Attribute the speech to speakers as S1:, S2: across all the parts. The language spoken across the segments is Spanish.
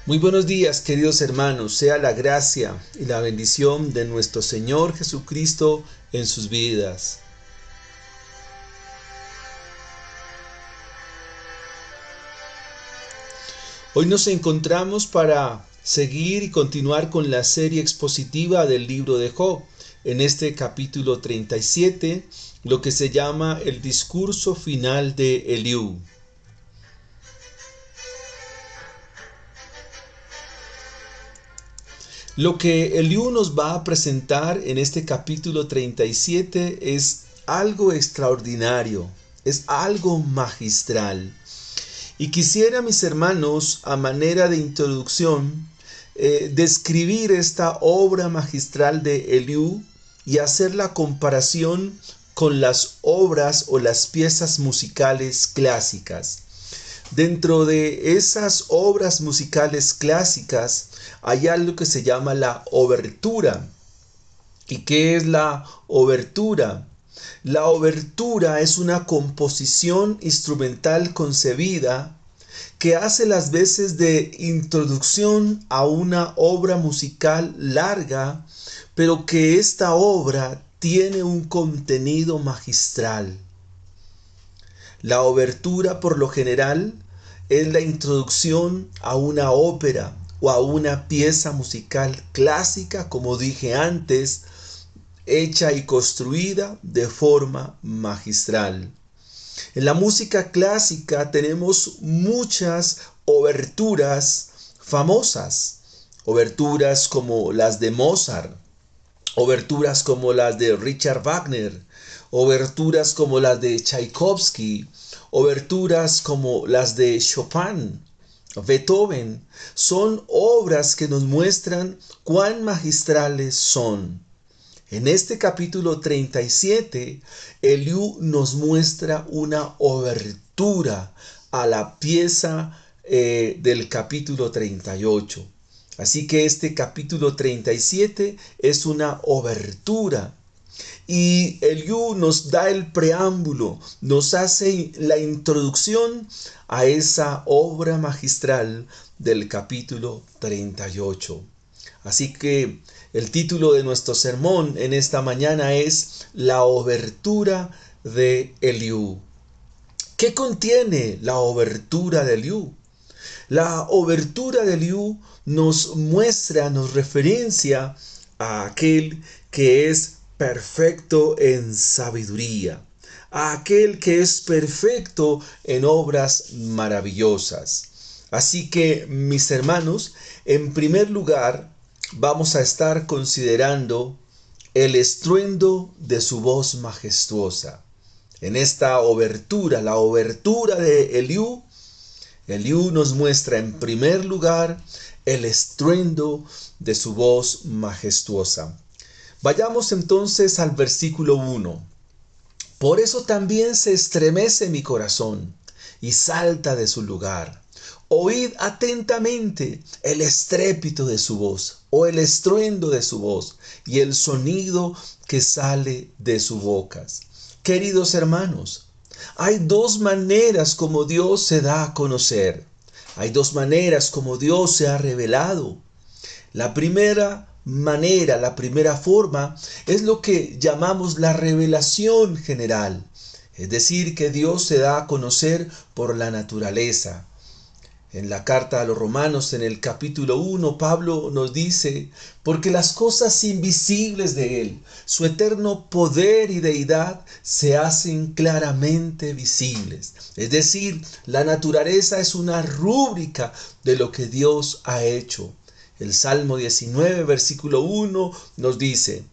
S1: Muy buenos días, queridos hermanos. Sea la gracia y la bendición de nuestro Señor Jesucristo en sus vidas. Hoy nos encontramos para seguir y continuar con la serie expositiva del libro de Job. En este capítulo 37, lo que se llama el discurso final de Eliú. Lo que Eliú nos va a presentar en este capítulo 37 es algo extraordinario, es algo magistral. Y quisiera, mis hermanos, a manera de introducción, describir esta obra magistral de Eliú y hacer la comparación con las obras o las piezas musicales clásicas. Dentro de esas obras musicales clásicas hay algo que se llama la obertura. ¿Y qué es la obertura? La obertura es una composición instrumental concebida que hace las veces de introducción a una obra musical larga, pero que esta obra tiene un contenido magistral. La obertura, por lo general, es la introducción a una ópera o a una pieza musical clásica, como dije antes, hecha y construida de forma magistral. En la música clásica tenemos muchas oberturas famosas, oberturas como las de Mozart, oberturas como las de Richard Wagner, oberturas como las de Tchaikovsky, oberturas como las de Chopin, Beethoven. Son obras que nos muestran cuán magistrales son. En este capítulo 37, Eliú nos muestra una obertura a la pieza del capítulo 38. Así que este capítulo 37 es una obertura. Y Eliú nos da el preámbulo, nos hace la introducción a esa obra magistral del capítulo 38. Así que el título de nuestro sermón en esta mañana es La obertura de Eliú. ¿Qué contiene la obertura de Eliú? La obertura de Eliú nos muestra, nos referencia a aquel que es perfecto en sabiduría, a aquel que es perfecto en obras maravillosas. Así que, mis hermanos, en primer lugar, vamos a estar considerando el estruendo de su voz majestuosa. En esta obertura, la obertura de Eliú, Eliú nos muestra en primer lugar el estruendo de su voz majestuosa. Vayamos entonces al versículo 1. Por eso también se estremece mi corazón y salta de su lugar. Oíd atentamente el estrépito de su voz, o el estruendo de su voz, y el sonido que sale de su boca. Queridos hermanos, hay dos maneras como Dios se da a conocer. Hay dos maneras como Dios se ha revelado. La primera manera, la primera forma, es lo que llamamos la revelación general. Es decir, que Dios se da a conocer por la naturaleza. En la carta a los Romanos, en el capítulo 1, Pablo nos dice, porque las cosas invisibles de Él, su eterno poder y deidad, se hacen claramente visibles. Es decir, la naturaleza es una rúbrica de lo que Dios ha hecho. El Salmo 19, versículo 1 nos dice,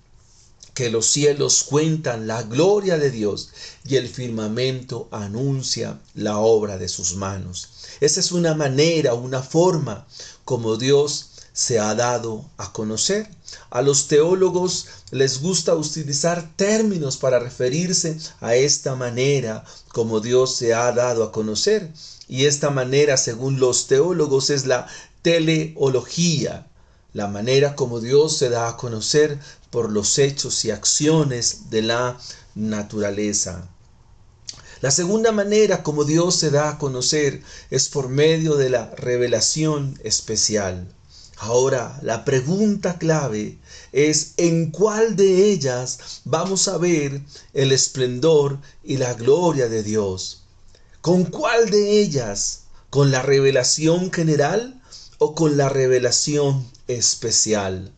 S1: que los cielos cuentan la gloria de Dios y el firmamento anuncia la obra de sus manos. Esa es una manera, una forma como Dios se ha dado a conocer. A los teólogos les gusta utilizar términos para referirse a esta manera como Dios se ha dado a conocer. Y esta manera, según los teólogos, es la teleología, la manera como Dios se da a conocer por los hechos y acciones de la naturaleza. La segunda manera como Dios se da a conocer es por medio de la revelación especial. Ahora, la pregunta clave es ¿en cuál de ellas vamos a ver el esplendor y la gloria de Dios? ¿Con cuál de ellas? ¿Con la revelación general o con la revelación especial?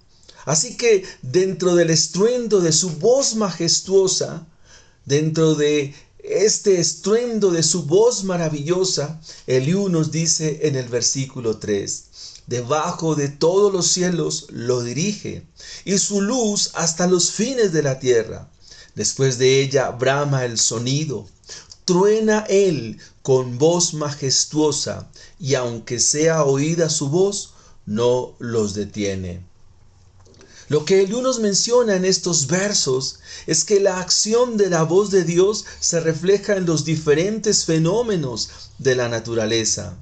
S1: Así que dentro del estruendo de su voz majestuosa, dentro de este estruendo de su voz maravillosa, Eliú nos dice en el versículo 3, debajo de todos los cielos lo dirige, y su luz hasta los fines de la tierra. Después de ella brama el sonido, truena él con voz majestuosa, y aunque sea oída su voz, no los detiene. Lo que Eliú nos menciona en estos versos es que la acción de la voz de Dios se refleja en los diferentes fenómenos de la naturaleza.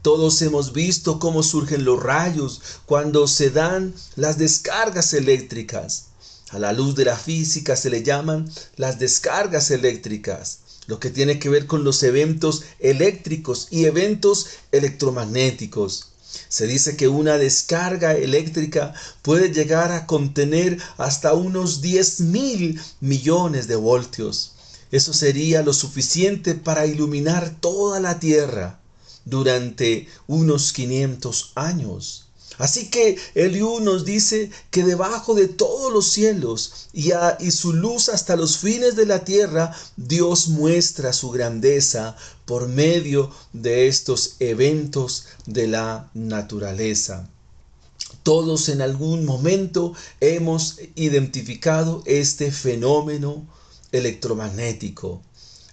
S1: Todos hemos visto cómo surgen los rayos cuando se dan las descargas eléctricas. A la luz de la física se le llaman las descargas eléctricas, lo que tiene que ver con los eventos eléctricos y eventos electromagnéticos. Se dice que una descarga eléctrica puede llegar a contener hasta unos 10.000 millones de voltios. Eso sería lo suficiente para iluminar toda la Tierra durante unos 500 años. Así que Eliú nos dice que debajo de todos los cielos y su luz hasta los fines de la tierra, Dios muestra su grandeza por medio de estos eventos de la naturaleza. Todos en algún momento hemos identificado este fenómeno electromagnético,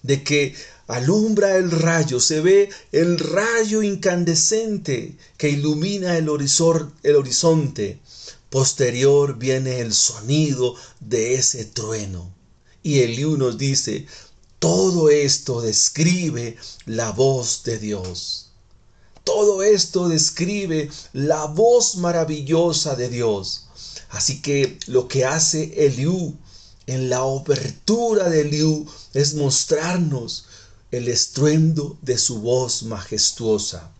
S1: de que alumbra el rayo, se ve el rayo incandescente que ilumina el horizonte. Posterior viene el sonido de ese trueno. Y Eliú nos dice, todo esto describe la voz de Dios. Todo esto describe la voz maravillosa de Dios. Así que lo que hace Eliú en la obertura de Eliú es mostrarnos el estruendo de su voz majestuosa.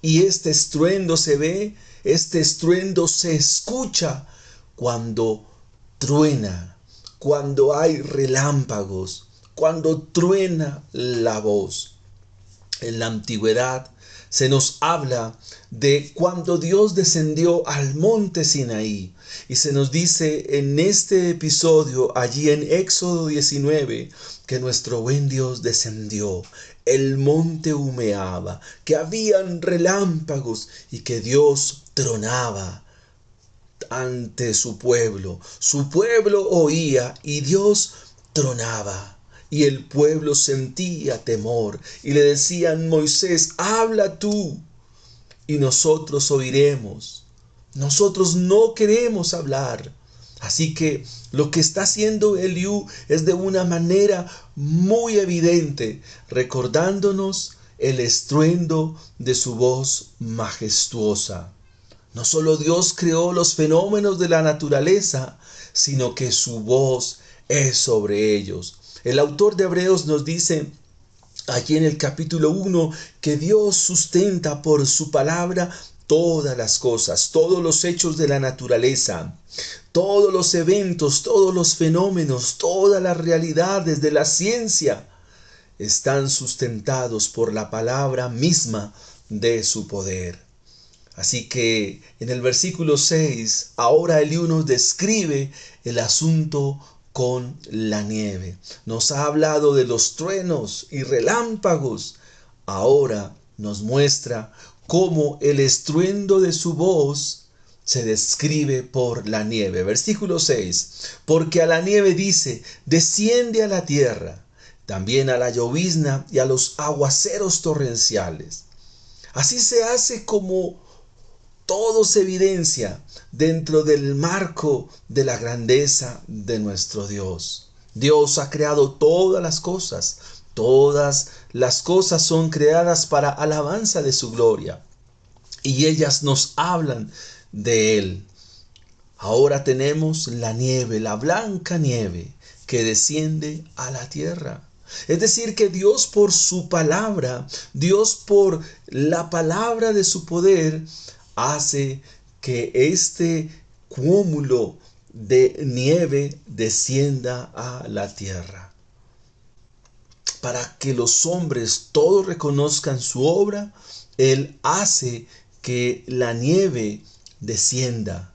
S1: Y este estruendo se ve, este estruendo se escucha cuando truena, cuando hay relámpagos, cuando truena la voz. En la antigüedad se nos habla de cuando Dios descendió al monte Sinaí. Y se nos dice en este episodio, allí en Éxodo 19, que nuestro buen Dios descendió. El monte humeaba, que habían relámpagos y que Dios tronaba ante su pueblo. Su pueblo oía y Dios tronaba. Y el pueblo sentía temor y le decían, Moisés, habla tú y nosotros oiremos. Nosotros no queremos hablar. Así que lo que está haciendo Eliú es de una manera muy evidente, recordándonos el estruendo de su voz majestuosa. No solo Dios creó los fenómenos de la naturaleza, sino que su voz es sobre ellos. El autor de Hebreos nos dice aquí en el capítulo 1 que Dios sustenta por su palabra todas las cosas, todos los hechos de la naturaleza, todos los eventos, todos los fenómenos, todas las realidades de la ciencia están sustentados por la palabra misma de su poder. Así que en el versículo 6, ahora Eliú nos describe el asunto con la nieve. Nos ha hablado de los truenos y relámpagos. Ahora nos muestra cómo el estruendo de su voz se describe por la nieve. Versículo 6. Porque a la nieve dice, desciende a la tierra, también a la llovizna y a los aguaceros torrenciales. Así se hace como todo se evidencia dentro del marco de la grandeza de nuestro Dios. Dios ha creado todas las cosas. Todas las cosas son creadas para alabanza de su gloria. Y ellas nos hablan de Él. Ahora tenemos la nieve, la blanca nieve que desciende a la tierra. Es decir, que Dios por su palabra, Dios por la palabra de su poder, hace que este cúmulo de nieve descienda a la tierra. Para que los hombres todos reconozcan su obra, Él hace que la nieve descienda.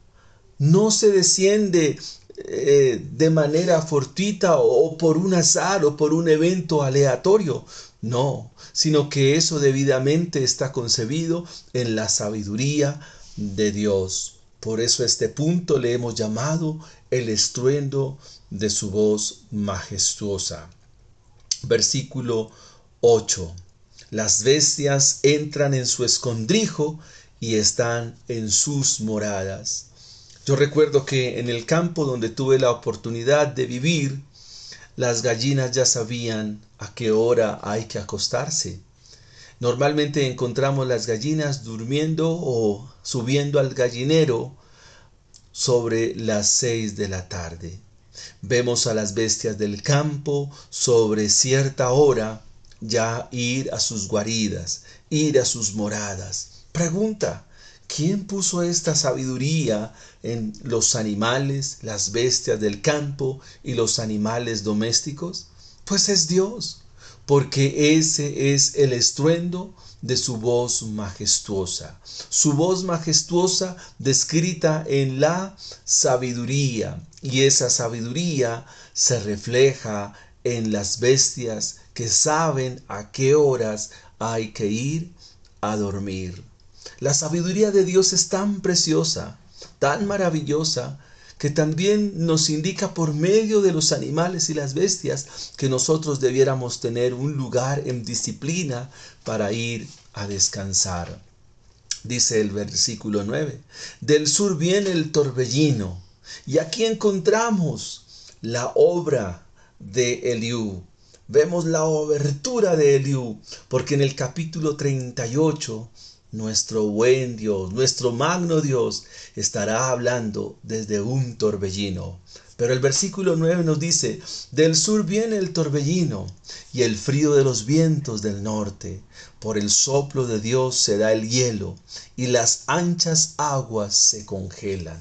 S1: No se desciende de manera fortuita o por un azar o por un evento aleatorio. No, sino que eso debidamente está concebido en la sabiduría de Dios. Por eso a este punto le hemos llamado el estruendo de su voz majestuosa. Versículo 8. Las bestias entran en su escondrijo y están en sus moradas. Yo recuerdo que en el campo donde tuve la oportunidad de vivir, las gallinas ya sabían a qué hora hay que acostarse. Normalmente encontramos las gallinas durmiendo o subiendo al gallinero sobre las 6 de la tarde. Vemos a las bestias del campo sobre cierta hora ya ir a sus guaridas, ir a sus moradas. Pregunta, ¿quién puso esta sabiduría en los animales, las bestias del campo y los animales domésticos? Pues es Dios, porque ese es el estruendo de su voz majestuosa. Su voz majestuosa descrita en la sabiduría, y esa sabiduría se refleja en las bestias que saben a qué horas hay que ir a dormir. La sabiduría de Dios es tan preciosa, tan maravillosa, que también nos indica por medio de los animales y las bestias que nosotros debiéramos tener un lugar en disciplina para ir a descansar. Dice el versículo 9, del sur viene el torbellino, y aquí encontramos la obra de Eliú. Vemos la obertura de Eliú, porque en el capítulo 38 nuestro buen Dios, nuestro magno Dios, estará hablando desde un torbellino. Pero el versículo 9 nos dice, del sur viene el torbellino y el frío de los vientos del norte. Por el soplo de Dios se da el hielo y las anchas aguas se congelan.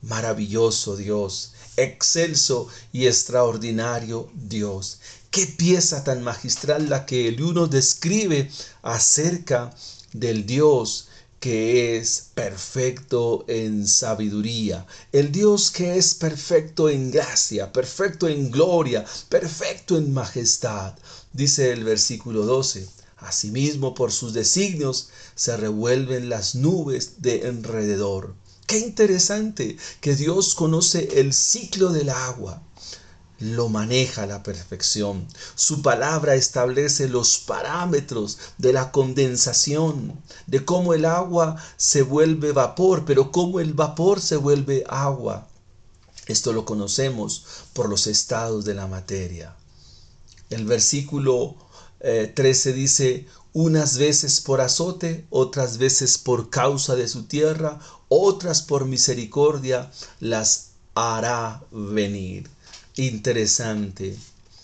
S1: Maravilloso Dios, excelso y extraordinario Dios. Qué pieza tan magistral la que el uno describe acerca del Dios que es perfecto en sabiduría, el Dios que es perfecto en gracia, perfecto en gloria, perfecto en majestad. Dice el versículo 12, asimismo por sus designios se revuelven las nubes de alrededor. Qué interesante que Dios conoce el ciclo del agua. Lo maneja a la perfección. Su palabra establece los parámetros de la condensación, de cómo el agua se vuelve vapor, pero cómo el vapor se vuelve agua. Esto lo conocemos por los estados de la materia. El versículo 13 dice, unas veces por azote, otras veces por causa de su tierra, otras por misericordia las hará venir. Interesante.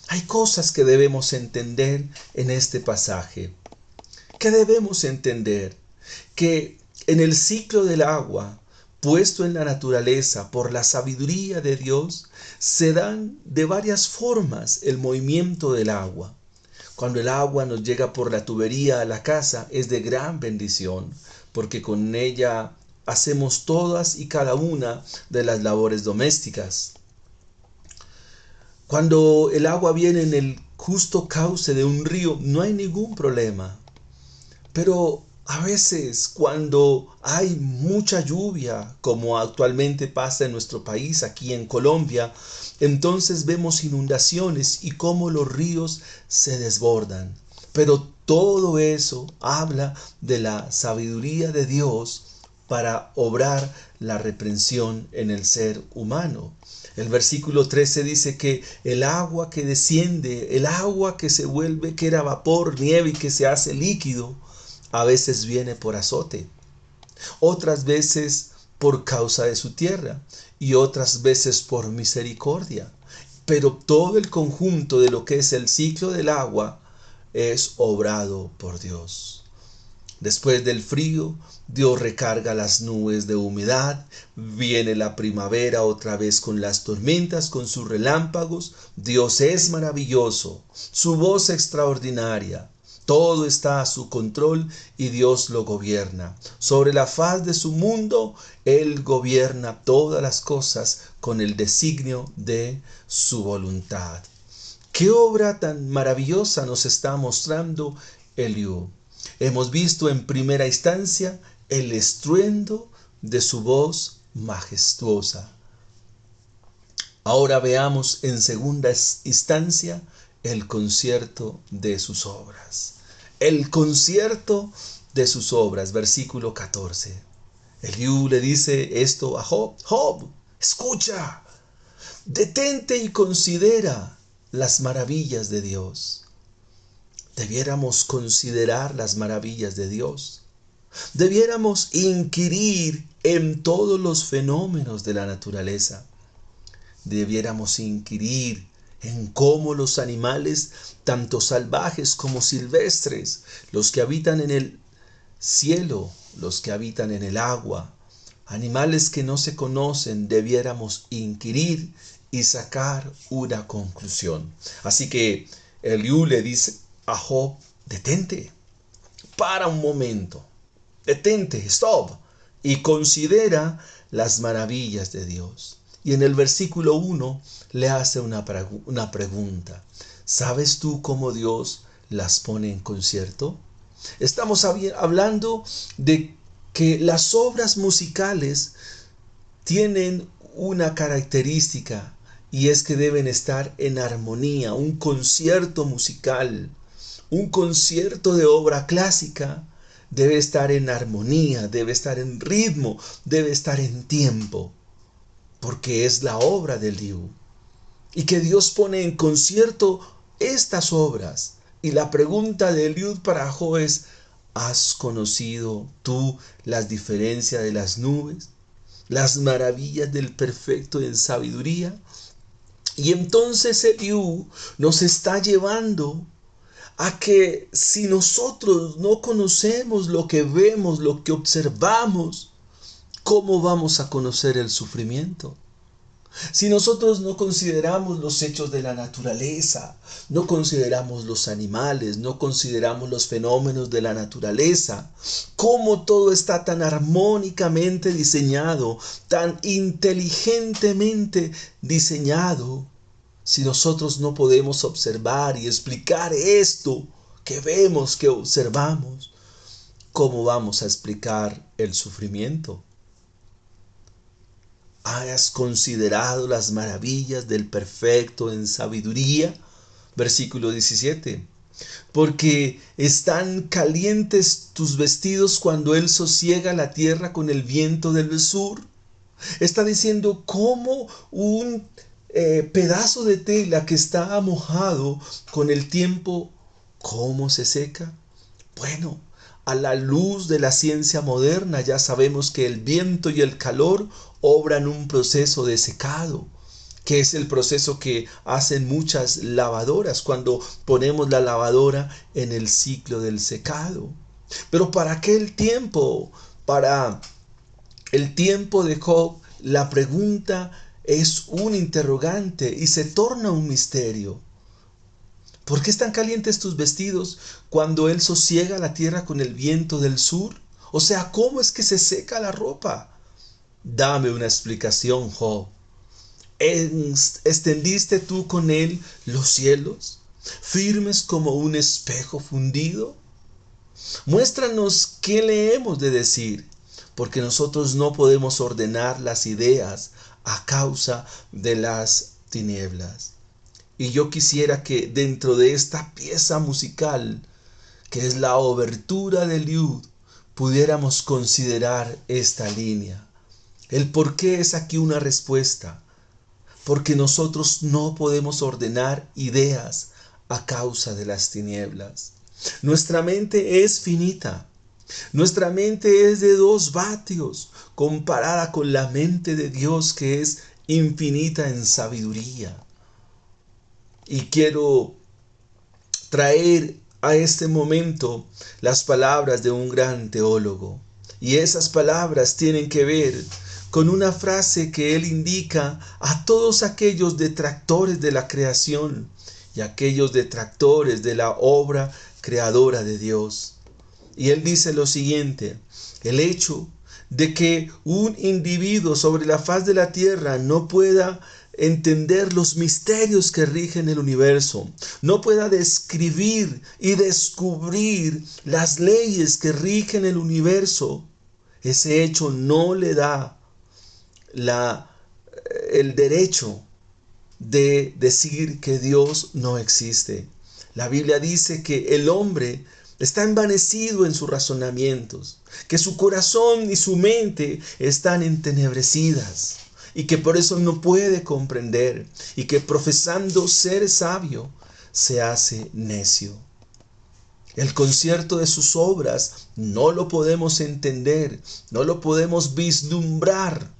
S1: Hay cosas que debemos entender en este pasaje. ¿Qué debemos entender? Que en el ciclo del agua, puesto en la naturaleza por la sabiduría de Dios, se dan de varias formas el movimiento del agua. Cuando el agua nos llega por la tubería a la casa, es de gran bendición, porque con ella hacemos todas y cada una de las labores domésticas. Cuando el agua viene en el justo cauce de un río, no hay ningún problema. Pero a veces cuando hay mucha lluvia, como actualmente pasa en nuestro país, aquí en Colombia, entonces vemos inundaciones y cómo los ríos se desbordan. Pero todo eso habla de la sabiduría de Dios para obrar la reprensión en el ser humano. El versículo 13 dice que el agua que desciende, el agua que se vuelve, que era vapor, nieve y que se hace líquido, a veces viene por azote, otras veces por causa de su tierra y otras veces por misericordia. pero todo el conjunto de lo que es el ciclo del agua es obrado por Dios. Después del frío, Dios recarga las nubes de humedad, viene la primavera otra vez con las tormentas, con sus relámpagos. Dios es maravilloso, su voz extraordinaria. Todo está a su control y Dios lo gobierna. Sobre la faz de su mundo, Él gobierna todas las cosas con el designio de su voluntad. ¿Qué obra tan maravillosa nos está mostrando Eliú? Hemos visto en primera instancia el estruendo de su voz majestuosa. Ahora veamos en segunda instancia el concierto de sus obras. El concierto de sus obras, versículo 14. Eliú le dice esto a Job. Job, escucha, detente y considera las maravillas de Dios. Debiéramos considerar las maravillas de Dios. Debiéramos inquirir en todos los fenómenos de la naturaleza. Debiéramos inquirir en cómo los animales, tanto salvajes como silvestres, los que habitan en el cielo, los que habitan en el agua, animales que no se conocen, debiéramos inquirir y sacar una conclusión. Así que Eliú le dice a Job, detente, para un momento, detente, stop, y considera las maravillas de Dios. Y en el versículo 1 le hace una pregunta. ¿Sabes tú cómo Dios las pone en concierto? Estamos hablando de que las obras musicales tienen una característica y es que deben estar en armonía. Un concierto musical, un concierto de obra clásica debe estar en armonía, debe estar en ritmo, debe estar en tiempo, porque es la obra del Dios. Y que Dios pone en concierto estas obras. Y la pregunta de Eliud para Job es, ¿has conocido tú las diferencias de las nubes? ¿Las maravillas del perfecto en sabiduría? Y entonces Eliú nos está llevando a que si nosotros no conocemos lo que vemos, lo que observamos, ¿cómo vamos a conocer el sufrimiento? Si nosotros no consideramos los hechos de la naturaleza, no consideramos los animales, no consideramos los fenómenos de la naturaleza, cómo todo está tan armónicamente diseñado, tan inteligentemente diseñado, si nosotros no podemos observar y explicar esto que vemos, que observamos, ¿cómo vamos a explicar el sufrimiento? ¿Has considerado las maravillas del perfecto en sabiduría? Versículo 17. Porque están calientes tus vestidos cuando Él sosiega la tierra con el viento del sur. Está diciendo cómo un pedazo de tela que está mojado con el tiempo, ¿cómo se seca? Bueno, a la luz de la ciencia moderna ya sabemos que el viento y el calor obran un proceso de secado, que es el proceso que hacen muchas lavadoras cuando ponemos la lavadora en el ciclo del secado. Pero para aquel tiempo, para el tiempo de Job, la pregunta es un interrogante y se torna un misterio. ¿Por qué están calientes tus vestidos cuando Él sosiega la tierra con el viento del sur? O sea, ¿cómo es que se seca la ropa? Dame una explicación, Job. ¿Extendiste tú con Él los cielos, firmes como un espejo fundido? Muéstranos qué le hemos de decir, porque nosotros no podemos ordenar las ideas a causa de las tinieblas. Y yo quisiera que dentro de esta pieza musical, que es la obertura del Liud, pudiéramos considerar esta línea. El por qué es aquí una respuesta. Porque nosotros no podemos ordenar ideas a causa de las tinieblas. Nuestra mente es finita. Nuestra mente es de 2 vatios comparada con la mente de Dios, que es infinita en sabiduría. Y quiero traer a este momento las palabras de un gran teólogo. Y esas palabras tienen que ver con una frase que él indica a todos aquellos detractores de la creación y aquellos detractores de la obra creadora de Dios. Y él dice lo siguiente: el hecho de que un individuo sobre la faz de la tierra no pueda entender los misterios que rigen el universo, no pueda describir y descubrir las leyes que rigen el universo, ese hecho no le da el derecho de decir que Dios no existe. La Biblia dice que el hombre está envanecido en sus razonamientos, que su corazón y su mente están entenebrecidas y que por eso no puede comprender y que profesando ser sabio se hace necio. El concierto de sus obras no lo podemos entender, no lo podemos vislumbrar,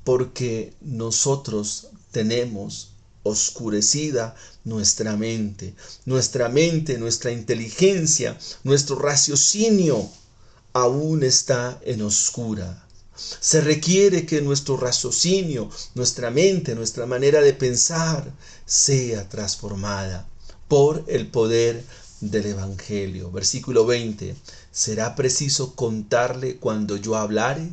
S1: porque nosotros tenemos oscurecida nuestra mente, nuestra inteligencia, nuestro raciocinio aún está en oscura. Se requiere que nuestro raciocinio, nuestra mente, nuestra manera de pensar sea transformada por el poder del Evangelio. Versículo 20. ¿Será preciso contarle cuando yo hablare?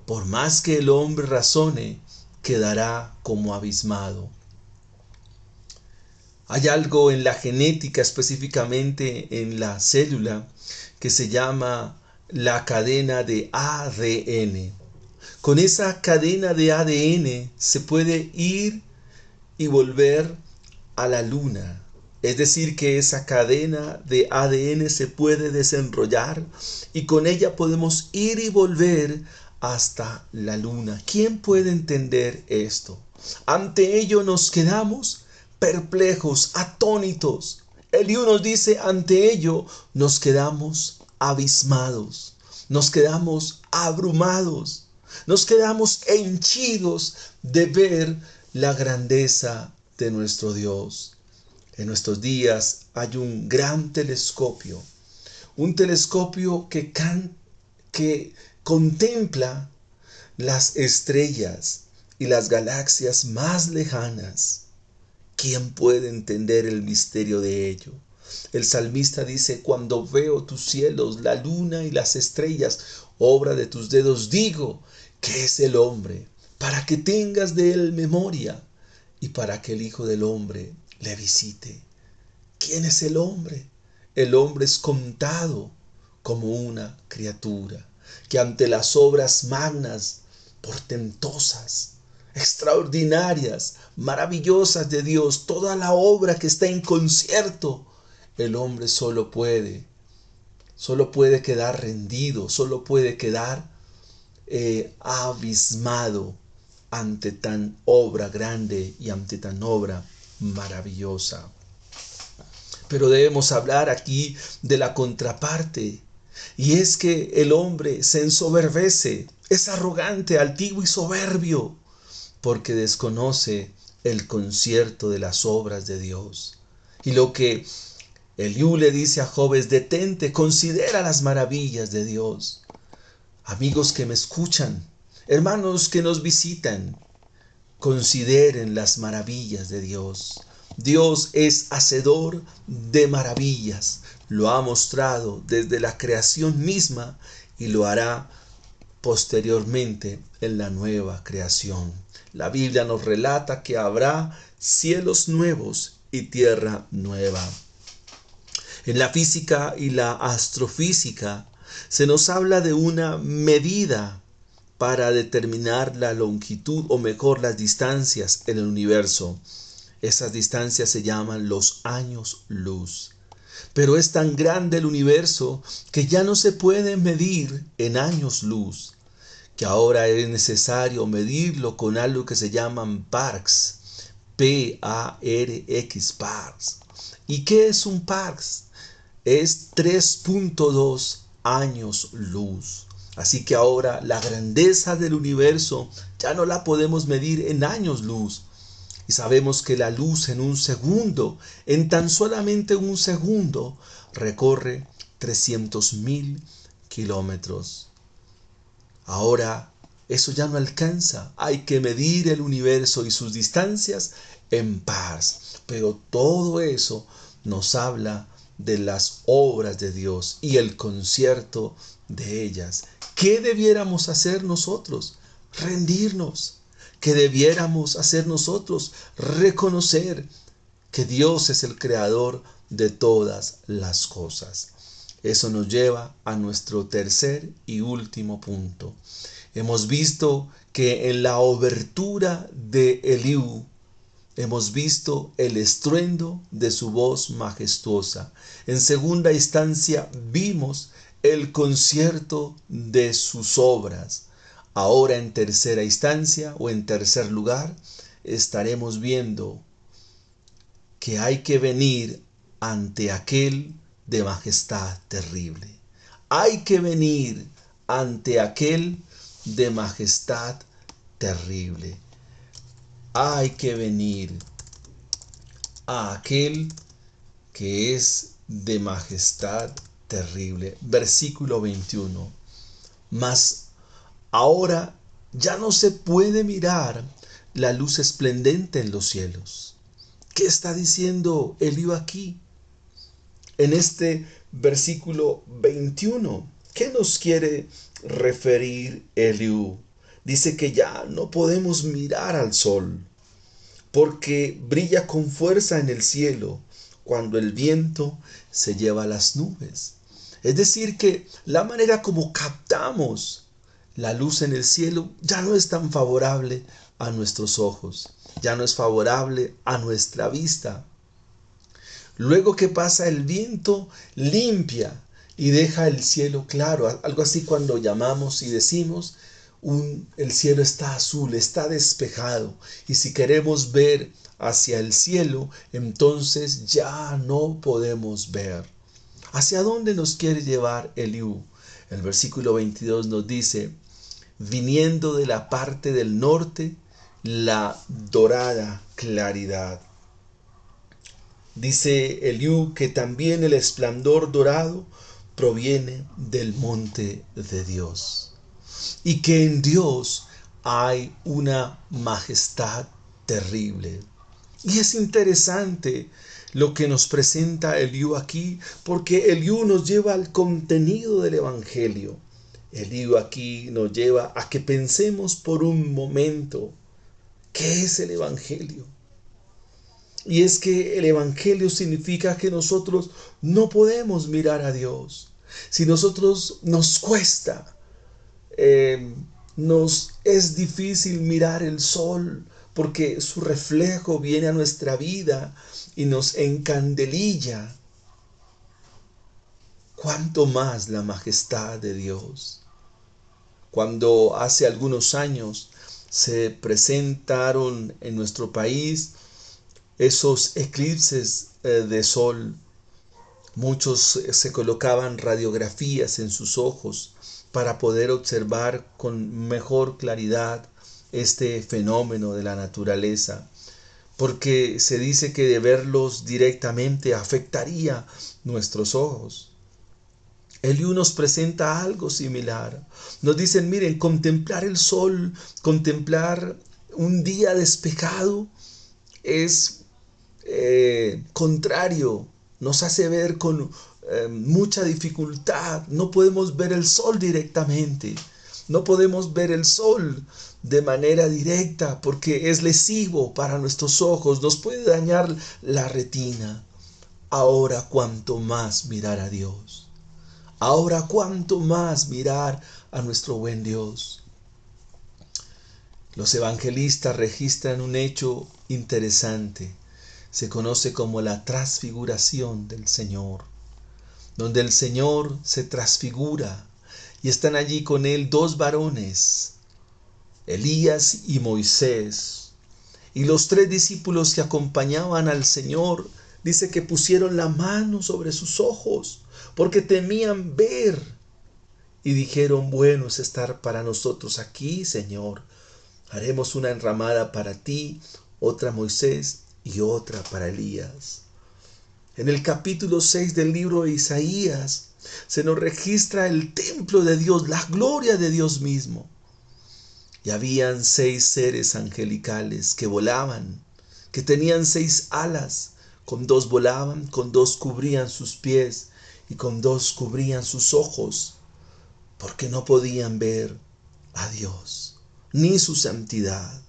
S1: Por más que el hombre razone, quedará como abismado. Hay algo en la genética, específicamente en la célula, que se llama la cadena de ADN. Con esa cadena de ADN se puede ir y volver a la luna. Es decir, que esa cadena de ADN se puede desenrollar y con ella podemos ir y volver hasta la luna. ¿Quién puede entender esto? Ante ello nos quedamos perplejos, atónitos. Eliú nos dice, ante ello nos quedamos abismados, nos quedamos abrumados, nos quedamos henchidos de ver la grandeza de nuestro Dios. En nuestros días hay un gran telescopio, un telescopio que contempla las estrellas y las galaxias más lejanas. ¿Quién puede entender el misterio de ello? El salmista dice, cuando veo tus cielos, la luna y las estrellas, obra de tus dedos, digo, ¿qué es el hombre? Para que tengas de él memoria y para que el Hijo del Hombre le visite. ¿Quién es el hombre? El hombre es contado como una criatura que ante las obras magnas, portentosas, extraordinarias, maravillosas de Dios, toda la obra que está en concierto, el hombre solo puede quedar rendido, solo puede quedar abismado ante tan obra grande y ante tan obra maravillosa. Pero debemos hablar aquí de la contraparte, y es que el hombre se ensoberbece, es arrogante, altivo y soberbio, porque desconoce el concierto de las obras de Dios. Y lo que Eliú le dice a Job es, detente, considera las maravillas de Dios. Amigos que me escuchan, hermanos que nos visitan, consideren las maravillas de Dios. Dios es hacedor de maravillas. Lo ha mostrado desde la creación misma y lo hará posteriormente en la nueva creación. La Biblia nos relata que habrá cielos nuevos y tierra nueva. En la física y la astrofísica se nos habla de una medida para determinar la longitud, o mejor, las distancias en el universo. Esas distancias se llaman los años luz. Pero es tan grande el universo que ya no se puede medir en años luz, que ahora es necesario medirlo con algo que se llaman parsecs, P-A-R-X, parsecs. ¿Y qué es un parsecs? Es 3.2 años luz. Así que ahora la grandeza del universo ya no la podemos medir en años luz. Y sabemos que la luz en un segundo, en tan solamente un segundo, recorre 300.000 kilómetros. Ahora, eso ya no alcanza. Hay que medir el universo y sus distancias en pars. Pero todo eso nos habla de las obras de Dios y el concierto de ellas. ¿Qué debiéramos hacer nosotros? Rendirnos. ¿Qué debiéramos hacer nosotros? Reconocer que Dios es el creador de todas las cosas. Eso nos lleva a nuestro tercer y último punto. Hemos visto que en la obertura de Eliú hemos visto el estruendo de su voz majestuosa. En segunda instancia vimos el concierto de sus obras. Ahora en tercera instancia o en tercer lugar estaremos viendo que hay que venir ante aquel de majestad terrible. Hay que venir ante aquel de majestad terrible. Hay que venir a aquel que es de majestad terrible. Versículo 21. Mas ahora ya no se puede mirar la luz esplendente en los cielos. ¿Qué está diciendo Eliú aquí? En este versículo 21, ¿qué nos quiere referir Eliú? Dice que ya no podemos mirar al sol, porque brilla con fuerza en el cielo cuando el viento se lleva las nubes. Es decir, que la manera como captamos la luz en el cielo ya no es tan favorable a nuestros ojos, ya no es favorable a nuestra vista. Luego que pasa el viento, limpia y deja el cielo claro. Algo así cuando llamamos y decimos, el cielo está azul, está despejado. Y si queremos ver hacia el cielo, entonces ya no podemos ver. ¿Hacia dónde nos quiere llevar Eliú? El versículo 22 nos dice, viniendo de la parte del norte, la dorada claridad. Dice Eliú que también el esplendor dorado proviene del monte de Dios y que en Dios hay una majestad terrible. Y es interesante lo que nos presenta Eliú aquí, porque Eliú nos lleva al contenido del Evangelio. Eliú aquí nos lleva a que pensemos por un momento, ¿qué es el Evangelio? Y es que el Evangelio significa que nosotros no podemos mirar a Dios. Si nosotros nos cuesta, nos es difícil mirar el sol porque su reflejo viene a nuestra vida y nos encandelilla. ¿Cuánto más la majestad de Dios? Cuando hace algunos años se presentaron en nuestro país esos eclipses de sol, muchos se colocaban radiografías en sus ojos para poder observar con mejor claridad este fenómeno de la naturaleza, porque se dice que de verlos directamente afectaría nuestros ojos. Eliú nos presenta algo similar. Nos dicen, miren, contemplar el sol, contemplar un día despejado es contrario, nos hace ver con mucha dificultad. No podemos ver el sol directamente, no podemos ver el sol de manera directa porque es lesivo para nuestros ojos, nos puede dañar la retina. Ahora cuánto más mirar a Dios, ahora cuánto más mirar a nuestro buen Dios. Los evangelistas registran un hecho interesante. Se conoce como la transfiguración del Señor, donde el Señor se transfigura y están allí con él dos varones, Elías y Moisés. Y los tres discípulos que acompañaban al Señor, dice que pusieron la mano sobre sus ojos porque temían ver. Y dijeron, bueno es estar para nosotros aquí, Señor. Haremos una enramada para ti otra Moisés y otra para Elías. En el capítulo 6 del libro de Isaías se nos registra el templo de Dios, la gloria de Dios mismo. Y habían 6 seres angelicales que volaban, que tenían 6 alas. Con 2 volaban, con 2 cubrían sus pies y con 2 cubrían sus ojos, porque no podían ver a Dios, ni su santidad.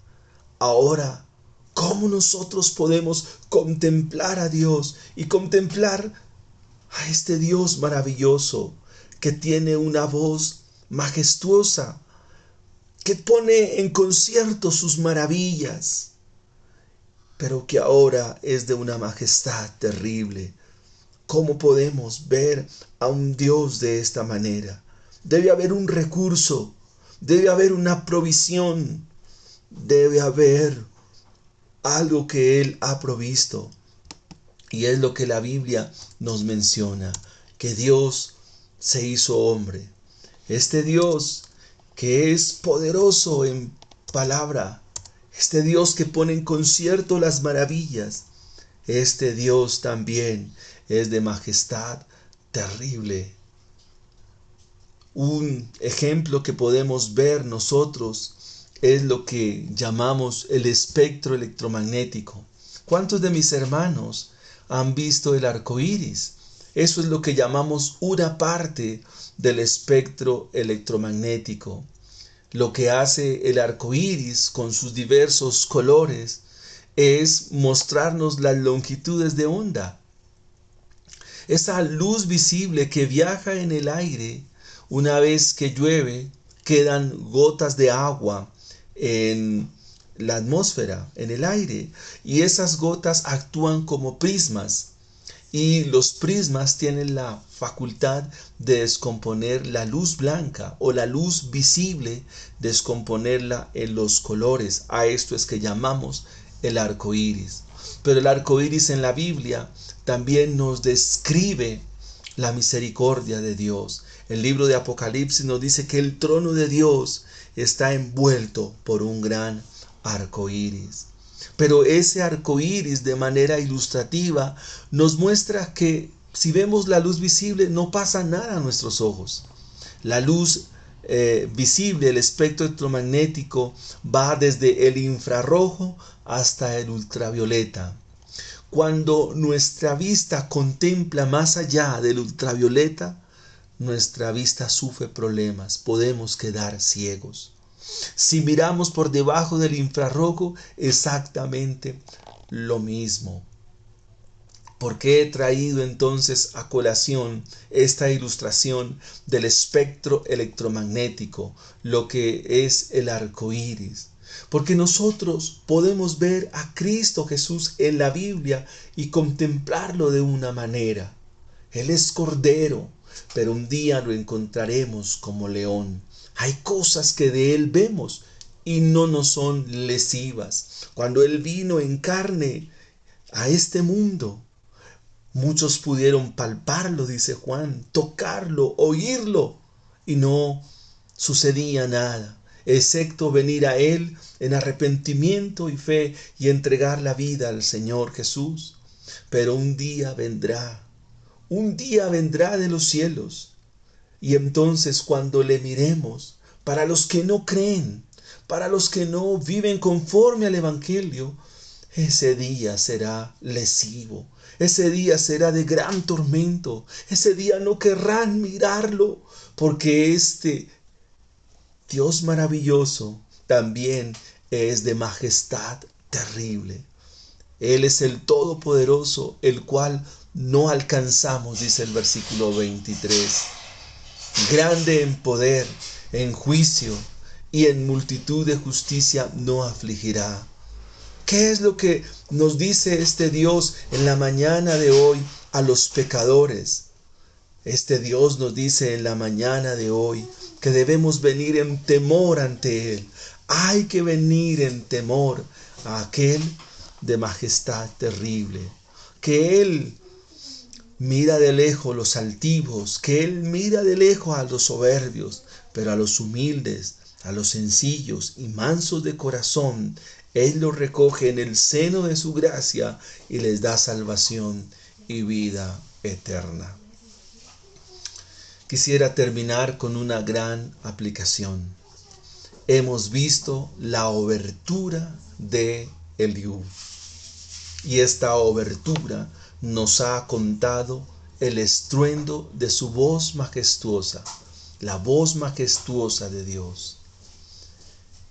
S1: Ahora, ¿cómo nosotros podemos contemplar a Dios y contemplar a este Dios maravilloso que tiene una voz majestuosa, que pone en concierto sus maravillas, pero que ahora es de una majestad terrible? ¿Cómo podemos ver a un Dios de esta manera? Debe haber un recurso, debe haber una provisión, debe haber algo que Él ha provisto. Y es lo que la Biblia nos menciona, que Dios se hizo hombre. Este Dios que es poderoso en palabra, este Dios que pone en concierto las maravillas, este Dios también es de majestad terrible. Un ejemplo que podemos ver nosotros es lo que llamamos el espectro electromagnético. ¿Cuántos de mis hermanos han visto el arco iris? Eso es lo que llamamos una parte del espectro electromagnético. Lo que hace el arco iris con sus diversos colores es mostrarnos las longitudes de onda. Esa luz visible que viaja en el aire, una vez que llueve, quedan gotas de agua en la atmósfera, en el aire, y esas gotas actúan como prismas. Y los prismas tienen la facultad de descomponer la luz blanca o la luz visible, descomponerla en los colores. A esto es que llamamos el arco iris. Pero el arco iris en la Biblia también nos describe la misericordia de Dios. El libro de Apocalipsis nos dice que el trono de Dios está envuelto por un gran arco iris. Pero ese arco iris, de manera ilustrativa, nos muestra que si vemos la luz visible no pasa nada a nuestros ojos. La luz visible, el espectro electromagnético, va desde el infrarrojo hasta el ultravioleta. Cuando nuestra vista contempla más allá del ultravioleta, nuestra vista sufre problemas, podemos quedar ciegos. Si miramos por debajo del infrarrojo, exactamente lo mismo. ¿Por qué he traído entonces a colación esta ilustración del espectro electromagnético, lo que es el arco iris? Porque nosotros podemos ver a Cristo Jesús en la Biblia y contemplarlo de una manera. Él es Cordero, pero un día lo encontraremos como león. Hay cosas que de Él vemos y no nos son lesivas. Cuando Él vino en carne a este mundo, muchos pudieron palparlo, dice Juan, tocarlo, oírlo, y no sucedía nada, excepto venir a Él en arrepentimiento y fe y entregar la vida al Señor Jesús. Pero un día vendrá de los cielos. Y entonces cuando le miremos, para los que no creen, para los que no viven conforme al Evangelio, ese día será lesivo, ese día será de gran tormento, ese día no querrán mirarlo, porque este Dios maravilloso también es de majestad terrible. Él es el Todopoderoso, el cual no alcanzamos, dice el versículo 23. Grande en poder, en juicio y en multitud de justicia no afligirá. ¿Qué es lo que nos dice este Dios en la mañana de hoy a los pecadores? Este Dios nos dice en la mañana de hoy que debemos venir en temor ante Él. Hay que venir en temor a aquel de majestad terrible. Que Él mira de lejos los altivos, que Él mira de lejos a los soberbios, pero a los humildes, a los sencillos y mansos de corazón, Él los recoge en el seno de su gracia y les da salvación y vida eterna. Quisiera terminar con una gran aplicación. Hemos visto la obertura de Eliú. Y esta obertura nos ha contado el estruendo de su voz majestuosa, la voz majestuosa de Dios.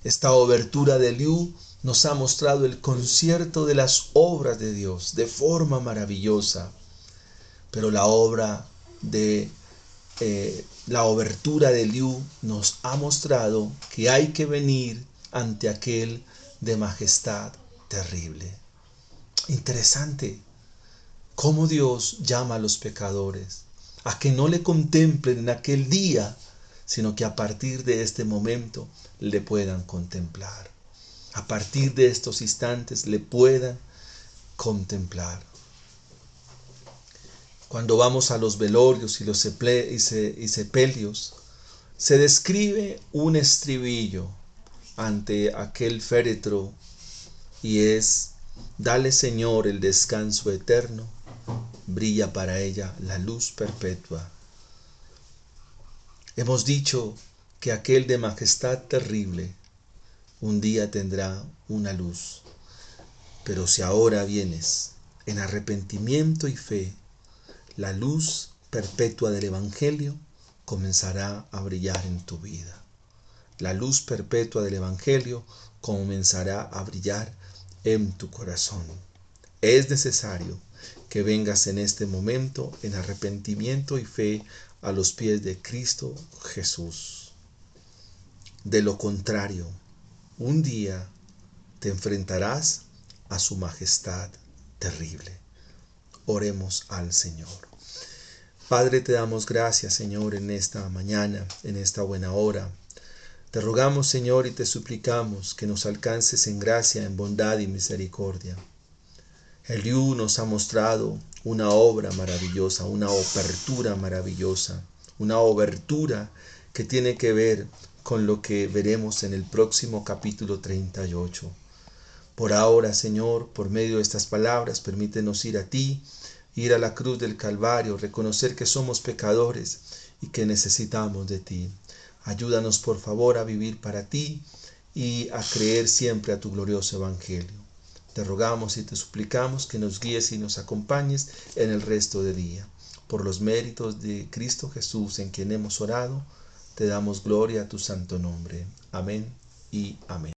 S1: Esta obertura de Eliú nos ha mostrado el concierto de las obras de Dios de forma maravillosa. Pero la obertura de Eliú nos ha mostrado que hay que venir ante aquel de majestad terrible. Interesante cómo Dios llama a los pecadores a que no le contemplen en aquel día, sino que a partir de este momento le puedan contemplar. A partir de estos instantes le puedan contemplar. Cuando vamos a los velorios y los sepelios, se describe un estribillo ante aquel féretro y es: dale, Señor, el descanso eterno, brilla para ella la luz perpetua. Hemos dicho que aquel de majestad terrible un día tendrá una luz. Pero si ahora vienes en arrepentimiento y fe, la luz perpetua del Evangelio comenzará a brillar en tu vida. La luz perpetua del Evangelio comenzará a brillar en tu corazón. Es necesario que vengas en este momento en arrepentimiento y fe a los pies de Cristo Jesús. De lo contrario, un día te enfrentarás a su majestad terrible. Oremos al Señor. Padre, te damos gracias, Señor, en esta mañana, en esta buena hora. Te rogamos, Señor, y te suplicamos que nos alcances en gracia, en bondad y misericordia. Eliú nos ha mostrado una obra maravillosa, una obertura maravillosa, una obertura que tiene que ver con lo que veremos en el próximo capítulo 38. Por ahora, Señor, por medio de estas palabras, permítenos ir a ti, ir a la cruz del Calvario, reconocer que somos pecadores y que necesitamos de ti. Ayúdanos, por favor, a vivir para ti y a creer siempre a tu glorioso Evangelio. Te rogamos y te suplicamos que nos guíes y nos acompañes en el resto del día. Por los méritos de Cristo Jesús, en quien hemos orado, te damos gloria a tu santo nombre. Amén y amén.